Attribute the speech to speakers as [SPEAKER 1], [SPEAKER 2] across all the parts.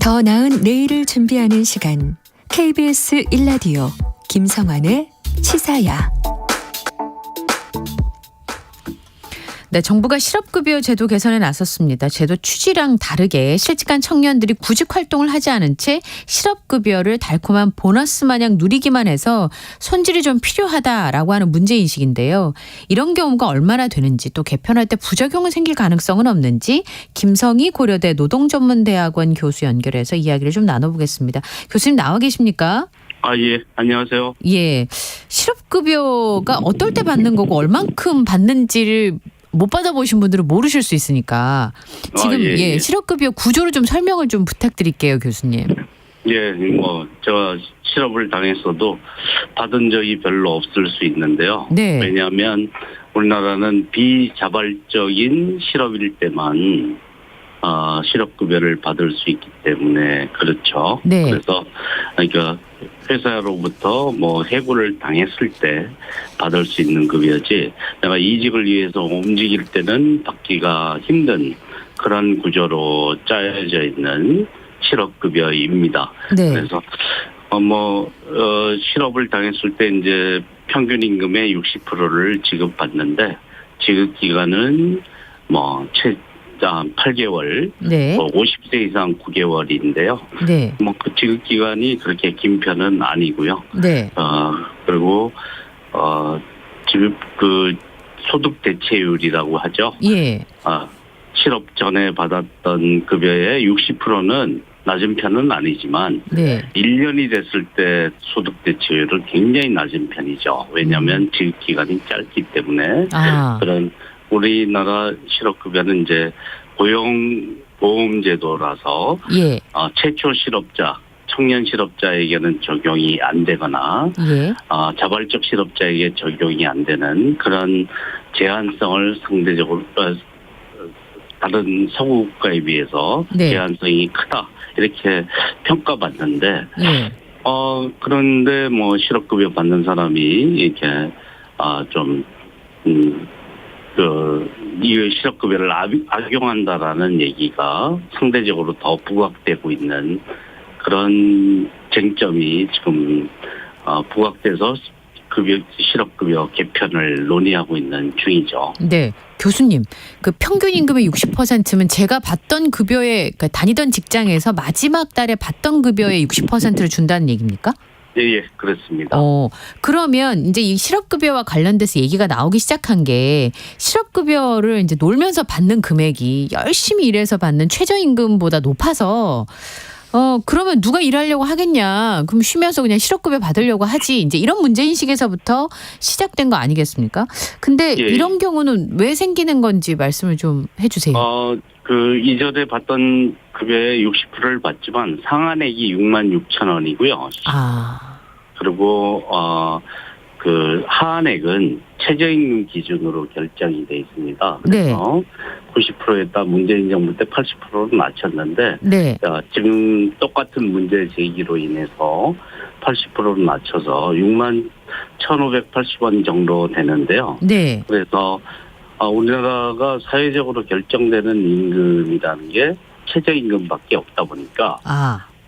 [SPEAKER 1] 더 나은 내일을 준비하는 시간 KBS 1라디오 김성환의 시사야.
[SPEAKER 2] 네, 정부가 실업급여 제도 개선에 나섰습니다. 제도 취지랑 다르게 실직한 청년들이 구직 활동을 하지 않은 채 실업급여를 달콤한 보너스 마냥 누리기만 해서 손질이 좀 필요하다라고 하는 문제인식인데요. 이런 경우가 얼마나 되는지 또 개편할 때 부작용이 생길 가능성은 없는지 김성희 고려대 노동전문대학원 교수 연결해서 이야기를 좀 나눠보겠습니다. 교수님 나와 계십니까?
[SPEAKER 3] 예. 안녕하세요.
[SPEAKER 2] 예. 실업급여가 어떨 때 받는 거고 얼만큼 받는지를 못 받아보신 분들은 모르실 수 있으니까 지금
[SPEAKER 3] 예.
[SPEAKER 2] 실업급여 구조를 좀 설명을 좀 부탁드릴게요, 교수님.
[SPEAKER 3] 예, 제가 실업을 당했어도 받은 적이 별로 없을 수 있는데요.
[SPEAKER 2] 네.
[SPEAKER 3] 왜냐하면 우리나라는 비자발적인 실업일 때만 실업급여를 받을 수 있기 때문에 그렇죠.
[SPEAKER 2] 네.
[SPEAKER 3] 그래서 그러니까 회사로부터 해고를 당했을 때 받을 수 있는 급여지 내가 이직을 위해서 움직일 때는 받기가 힘든 그런 구조로 짜여져 있는 실업급여입니다.
[SPEAKER 2] 네.
[SPEAKER 3] 그래서 실업을 당했을 때 이제 평균 임금의 60%를 지급받는데 지급 기간은 8개월,
[SPEAKER 2] 네.
[SPEAKER 3] 50세 이상 9개월인데요.
[SPEAKER 2] 네.
[SPEAKER 3] 그 지급 기간이 그렇게 긴 편은 아니고요.
[SPEAKER 2] 네.
[SPEAKER 3] 그리고 지급 소득 대체율이라고 하죠.
[SPEAKER 2] 예.
[SPEAKER 3] 실업 전에 받았던 급여의 60%는 낮은 편은 아니지만
[SPEAKER 2] 네.
[SPEAKER 3] 1년이 됐을 때 소득 대체율은 굉장히 낮은 편이죠. 왜냐하면 지급 기간이 짧기 때문에 그런 우리나라 실업급여는 이제 고용보험제도라서
[SPEAKER 2] 예.
[SPEAKER 3] 최초 실업자, 청년 실업자에게는 적용이 안 되거나
[SPEAKER 2] 예.
[SPEAKER 3] 자발적 실업자에게 적용이 안 되는 그런 제한성을 상대적으로 다른 서구 국가에 비해서
[SPEAKER 2] 네.
[SPEAKER 3] 제한성이 크다 이렇게 평가받는데
[SPEAKER 2] 예.
[SPEAKER 3] 그런데 실업급여 받는 사람이 이렇게 이 실업급여를 악용한다라는 얘기가 상대적으로 더 부각되고 있는 그런 쟁점이 지금 부각돼서 실업급여 개편을 논의하고 있는 중이죠.
[SPEAKER 2] 네. 교수님, 그 평균 임금의 60%면 제가 받던 급여에 다니던 직장에서 마지막 달에 받던 급여의 60%를 준다는 얘기입니까?
[SPEAKER 3] 예, 그렇습니다.
[SPEAKER 2] 그러면 이제 이 실업급여와 관련돼서 얘기가 나오기 시작한 게 실업급여를 이제 놀면서 받는 금액이 열심히 일해서 받는 최저임금보다 높아서 그러면 누가 일하려고 하겠냐. 그럼 쉬면서 그냥 실업급여 받으려고 하지. 이제 이런 문제인식에서부터 시작된 거 아니겠습니까? 근데 이런 경우는 왜 생기는 건지 말씀을 좀 해주세요.
[SPEAKER 3] 이전에 받던 급여의 60%를 받지만 상한액이 66,000원이고요. 그리고 하한액은 최저임금 기준으로 결정이 돼 있습니다. 그래서 90%였다 문재인 정부 때 80%로 낮췄는데 지금 똑같은 문제 제기로 인해서 80%로 낮춰서 61,580원 정도 되는데요.
[SPEAKER 2] 네.
[SPEAKER 3] 그래서 우리나라가 사회적으로 결정되는 임금이라는 게 최저임금밖에 없다 보니까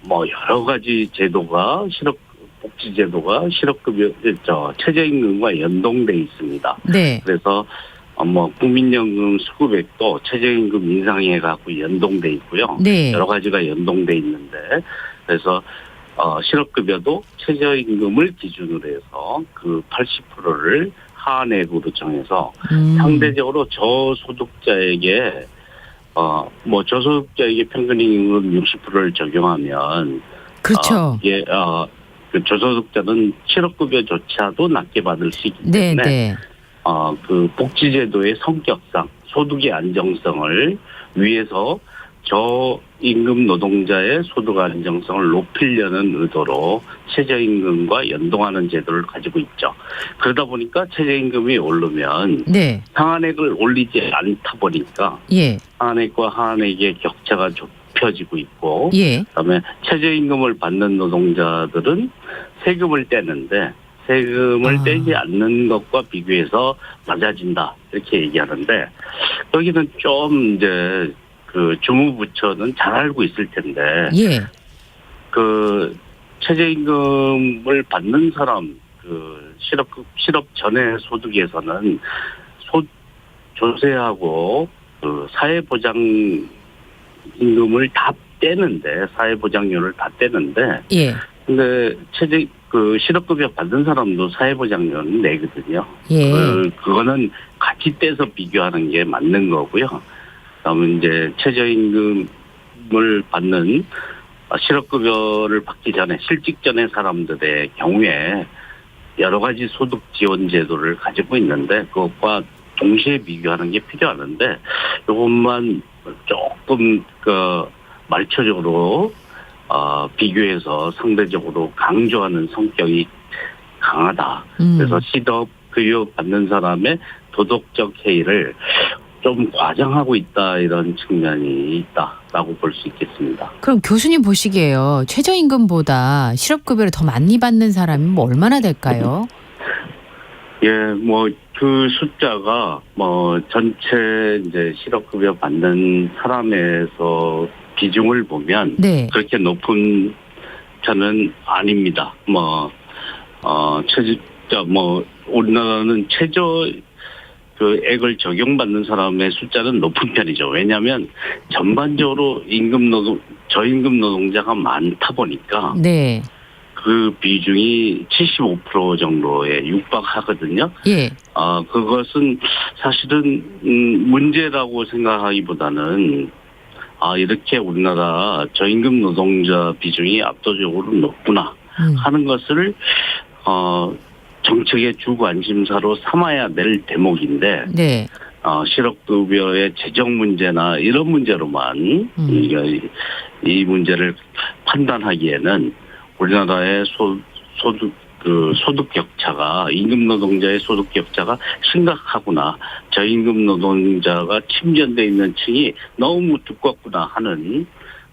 [SPEAKER 3] 여러 가지 제도가 복지제도가 최저임금과 연동돼 있습니다.
[SPEAKER 2] 네.
[SPEAKER 3] 그래서 국민연금 수급액도 최저임금 인상해 갖고 연동돼 있고요.
[SPEAKER 2] 네.
[SPEAKER 3] 여러 가지가 연동돼 있는데 그래서 실업급여도 최저임금을 기준으로 해서 그 80%를 하한액으로 정해서 상대적으로 저소득자에게 저소득자에게 평균 임금 60%를 적용하면
[SPEAKER 2] 그렇죠.
[SPEAKER 3] 저소득자는 실업급여조차도 낮게 받을 수 있기 때문에 복지제도의 성격상 소득의 안정성을 위해서 저임금 노동자의 소득 안정성을 높이려는 의도로 최저임금과 연동하는 제도를 가지고 있죠. 그러다 보니까 최저임금이 오르면 상한액을 올리지 않다 보니까 상한액과 하한액의 격차가 좁혀지고 있고 그다음에 최저임금을 받는 노동자들은 세금을 떼는데 세금을 떼지 않는 것과 비교해서 낮아진다 이렇게 얘기하는데 여기는 좀 이제 그 주무부처는 잘 알고 있을 텐데
[SPEAKER 2] 예.
[SPEAKER 3] 그 최저임금을 받는 사람 그 실업 전에 소득에서는 조세하고 그 사회보장 임금을 다 떼는데 사회보장료를 다 떼는데
[SPEAKER 2] 예.
[SPEAKER 3] 근데 그 실업급여 받는 사람도 사회보장료는 내거든요.
[SPEAKER 2] 예.
[SPEAKER 3] 그거는 같이 떼서 비교하는 게 맞는 거고요. 그다음에 이제 최저임금을 받는 실업급여를 받기 전에 실직 전의 사람들의 경우에 여러 가지 소득 지원 제도를 가지고 있는데 그것과 동시에 비교하는 게 필요하는데 이것만 조금 그 말초적으로 비교해서 상대적으로 강조하는 성격이 강하다. 그래서 실업급여 받는 사람의 도덕적 해이를 좀 과장하고 있다 이런 측면이 있다라고 볼 수 있겠습니다.
[SPEAKER 2] 그럼 교수님 보시기에요. 최저임금보다 실업급여를 더 많이 받는 사람이 뭐 얼마나 될까요?
[SPEAKER 3] 예, 뭐 그 숫자가 뭐 전체 이제 실업급여 받는 사람에서 비중을 보면
[SPEAKER 2] 네.
[SPEAKER 3] 그렇게 높은 편은 아닙니다. 우리나라는 최저 그 액을 적용받는 사람의 숫자는 높은 편이죠. 왜냐하면 전반적으로 저임금 노동자가 많다 보니까
[SPEAKER 2] 네.
[SPEAKER 3] 그 비중이 75% 정도에 육박하거든요.
[SPEAKER 2] 예.
[SPEAKER 3] 그것은 사실은 문제라고 생각하기보다는 이렇게 우리나라 저임금 노동자 비중이 압도적으로 높구나 하는 것을 정책의 주 관심사로 삼아야 될 대목인데
[SPEAKER 2] 네.
[SPEAKER 3] 실업급여의 재정 문제나 이런 문제로만 이 문제를 판단하기에는 우리나라의 소득 격차가 임금 노동자의 소득 격차가 심각하구나. 저임금 노동자가 침전되어 있는 층이 너무 두껍구나 하는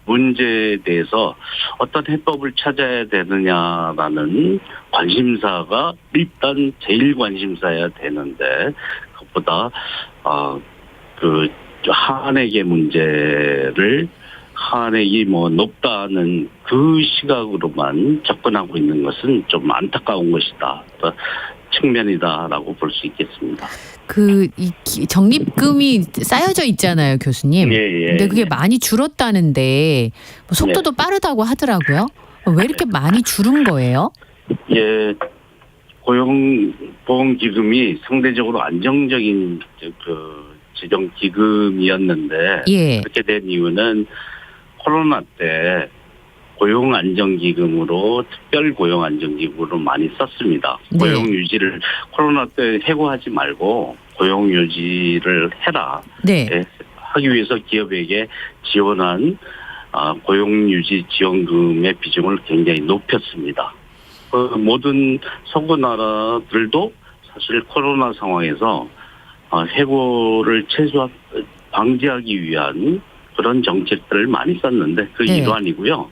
[SPEAKER 3] 문제에 대해서 어떤 해법을 찾아야 되느냐라는 관심사가 일단 제일 관심사여야 되는데 그것보다 그 한액의 문제를 한액이 높다는 그 시각으로만 접근하고 있는 것은 좀 안타까운 것이다. 측면이다라고 볼 수 있겠습니다.
[SPEAKER 2] 이 적립금이 쌓여져 있잖아요, 교수님.
[SPEAKER 3] 예.
[SPEAKER 2] 근데 그게 많이 줄었다는데 속도도 빠르다고 하더라고요. 왜 이렇게 많이 줄은 거예요?
[SPEAKER 3] 예, 고용보험기금이 상대적으로 안정적인 그 재정 기금이었는데 그렇게 된 이유는 코로나 때 고용안정기금으로 특별 고용안정기금으로 많이 썼습니다. 고용유지를 코로나 때 해고하지 말고 고용유지를 해라. 하기 위해서 기업에게 지원한 고용유지 지원금의 비중을 굉장히 높였습니다. 모든 서구 나라들도 사실 코로나 상황에서 해고를 방지하기 위한 그런 정책들을 많이 썼는데 그 일환이고요.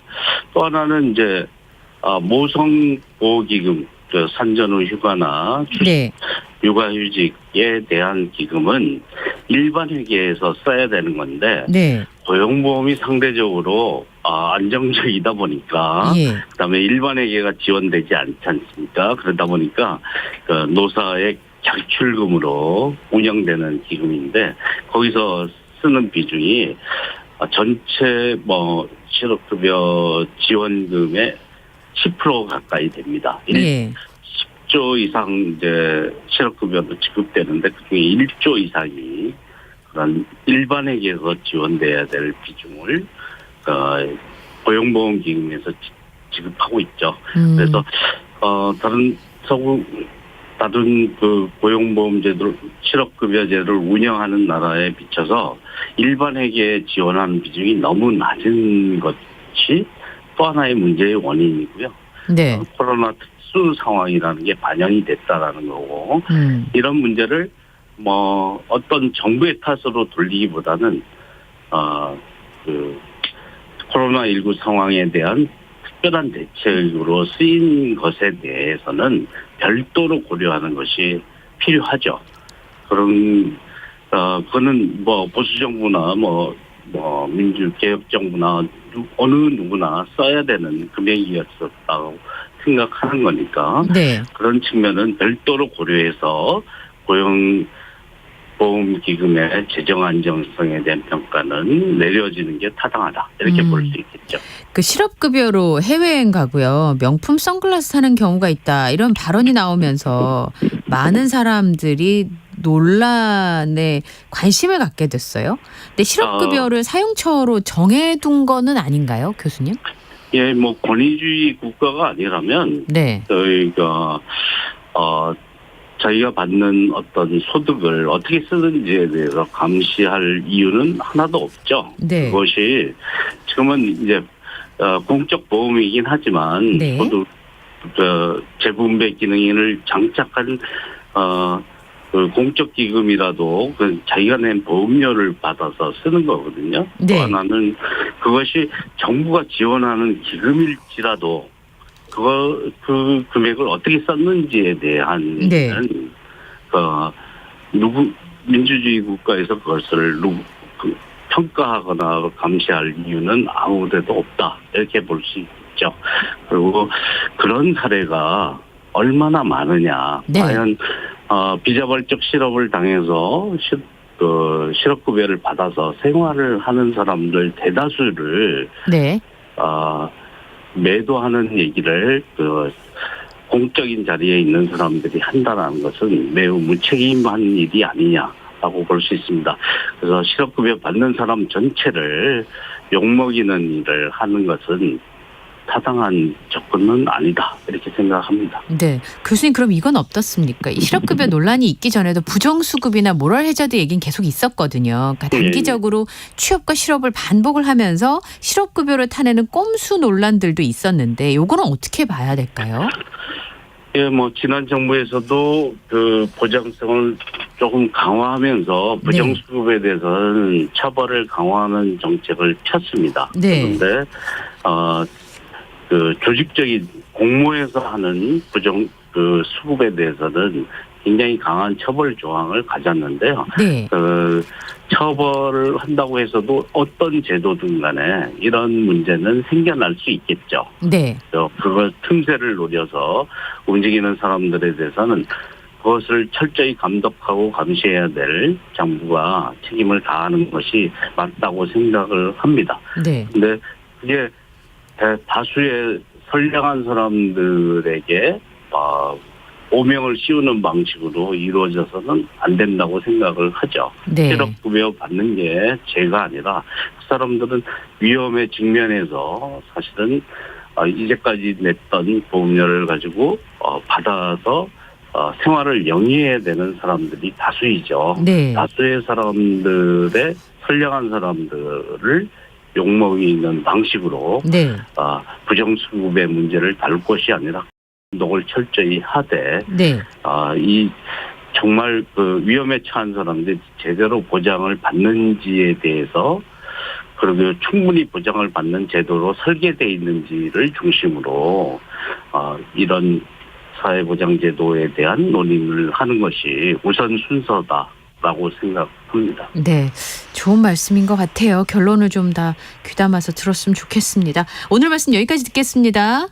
[SPEAKER 3] 또 하나는 이제 모성보호기금, 산전후 휴가나 육아휴직에 대한 기금은 일반 회계에서 써야 되는 건데 고용보험이 상대적으로 안정적이다 보니까 그다음에 일반 회계가 지원되지 않지 않습니까? 그러다 보니까 그 노사의 객출금으로 운영되는 기금인데 거기서 쓰는 비중이 전체 실업급여 지원금의 10% 가까이 됩니다. 10조 이상 이제 실업급여도 지급되는데 그중에 1조 이상이 그런 일반 회계에서 지원돼야 될 비중을 고용보험기금에서 지급하고 있죠. 그래서 다른 그 고용보험제도 실업급여제를 운영하는 나라에 비춰서 일반 회계에 지원하는 비중이 너무 낮은 것이 또 하나의 문제의 원인이고요. 코로나 특수 상황이라는 게 반영이 됐다라는 거고 이런 문제를 어떤 정부의 탓으로 돌리기보다는 그 코로나19 상황에 대한 특별한 대책으로 쓰인 것에 대해서는 별도로 고려하는 것이 필요하죠. 그거는 보수 정부나 뭐 민주개혁정부나 어느 누구나 써야 되는 금액이었었다고 생각하는 거니까
[SPEAKER 2] 네.
[SPEAKER 3] 그런 측면은 별도로 고려해서 고용보험기금의 재정 안정성에 대한 평가는 내려지는 게 타당하다 이렇게 볼 수 있겠죠.
[SPEAKER 2] 그 실업급여로 해외여행 가고요. 명품 선글라스 사는 경우가 있다. 이런 발언이 나오면서 많은 사람들이 논란에 관심을 갖게 됐어요. 근데 실업급여를 사용처로 정해둔 거는 아닌가요, 교수님?
[SPEAKER 3] 예, 뭐 권위주의 국가가 아니라면
[SPEAKER 2] 네.
[SPEAKER 3] 저희가 받는 어떤 소득을 어떻게 쓰는지에 대해서 감시할 이유는 하나도 없죠.
[SPEAKER 2] 네.
[SPEAKER 3] 그것이 지금은 이제 공적 보험이긴 하지만
[SPEAKER 2] 네.
[SPEAKER 3] 소득 재분배 기능을 장착한 그 공적 기금이라도 그 자기가 낸 보험료를 받아서 쓰는 거거든요.
[SPEAKER 2] 네.
[SPEAKER 3] 또 하나는 그것이 정부가 지원하는 기금일지라도 그 금액을 어떻게 썼는지에 대한
[SPEAKER 2] 네.
[SPEAKER 3] 민주주의 국가에서 그것을 평가하거나 감시할 이유는 아무데도 없다 이렇게 볼 수 있죠. 그리고 그런 사례가 얼마나 많으냐.
[SPEAKER 2] 네.
[SPEAKER 3] 과연 비자발적 실업을 당해서 실업급여를 받아서 생활을 하는 사람들 대다수를
[SPEAKER 2] 네.
[SPEAKER 3] 매도하는 얘기를 공적인 자리에 있는 사람들이 한다는 것은 매우 무책임한 일이 아니냐라고 볼 수 있습니다. 그래서 실업급여 받는 사람 전체를 욕먹이는 일을 하는 것은 타당한 접근은 아니다 이렇게 생각합니다.
[SPEAKER 2] 네. 교수님 그럼 이건 어떻습니까? 이 실업급여 논란이 있기 전에도 부정수급이나 모럴 해저드 얘기는 계속 있었거든요. 그러니까 단기적으로 취업과 실업을 반복을 하면서 실업급여를 타내는 꼼수 논란들도 있었는데 요거는 어떻게 봐야 될까요?
[SPEAKER 3] 예, 뭐 지난 정부에서도 그 보장성을 조금 강화하면서 부정수급에 대해서는 처벌을 강화하는 정책을 폈습니다.
[SPEAKER 2] 네.
[SPEAKER 3] 그런데 그 조직적인 공모에서 하는 수급에 대해서는 굉장히 강한 처벌 조항을 가졌는데요.
[SPEAKER 2] 네.
[SPEAKER 3] 처벌을 한다고 해서도 어떤 제도든 간에 이런 문제는 생겨날 수 있겠죠.
[SPEAKER 2] 네.
[SPEAKER 3] 그걸 틈새를 노려서 움직이는 사람들에 대해서는 그것을 철저히 감독하고 감시해야 될 정부가 책임을 다하는 것이 맞다고 생각을 합니다.
[SPEAKER 2] 네.
[SPEAKER 3] 근데 그게 다수의 선량한 사람들에게 오명을 씌우는 방식으로 이루어져서는 안 된다고 생각을 하죠.
[SPEAKER 2] 네.
[SPEAKER 3] 실업급여 받는 게 죄가 아니라 그 사람들은 위험에 직면해서 사실은 이제까지 냈던 보험료를 가지고 받아서 생활을 영위해야 되는 사람들이 다수이죠.
[SPEAKER 2] 네.
[SPEAKER 3] 다수의 사람들의 선량한 사람들을 욕먹이는 방식으로
[SPEAKER 2] 네.
[SPEAKER 3] 부정수급의 문제를 다룰 것이 아니라 감독을 철저히 하되
[SPEAKER 2] 네.
[SPEAKER 3] 이 정말 그 위험에 처한 사람들이 제대로 보장을 받는지에 대해서 그리고 충분히 보장을 받는 제도로 설계되어 있는지를 중심으로 이런 사회보장제도에 대한 논의를 하는 것이 우선 순서다라고 생각합니다.
[SPEAKER 2] 네. 좋은 말씀인 것 같아요. 결론을 좀 다 귀담아서 들었으면 좋겠습니다. 오늘 말씀 여기까지 듣겠습니다.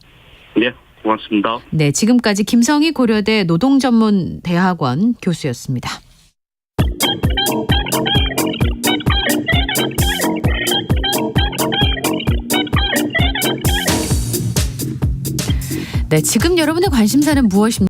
[SPEAKER 3] 네, 고맙습니다.
[SPEAKER 2] 네, 지금까지 김성희 고려대 노동전문대학원 교수였습니다. 네, 지금 여러분의 관심사는 무엇입니까?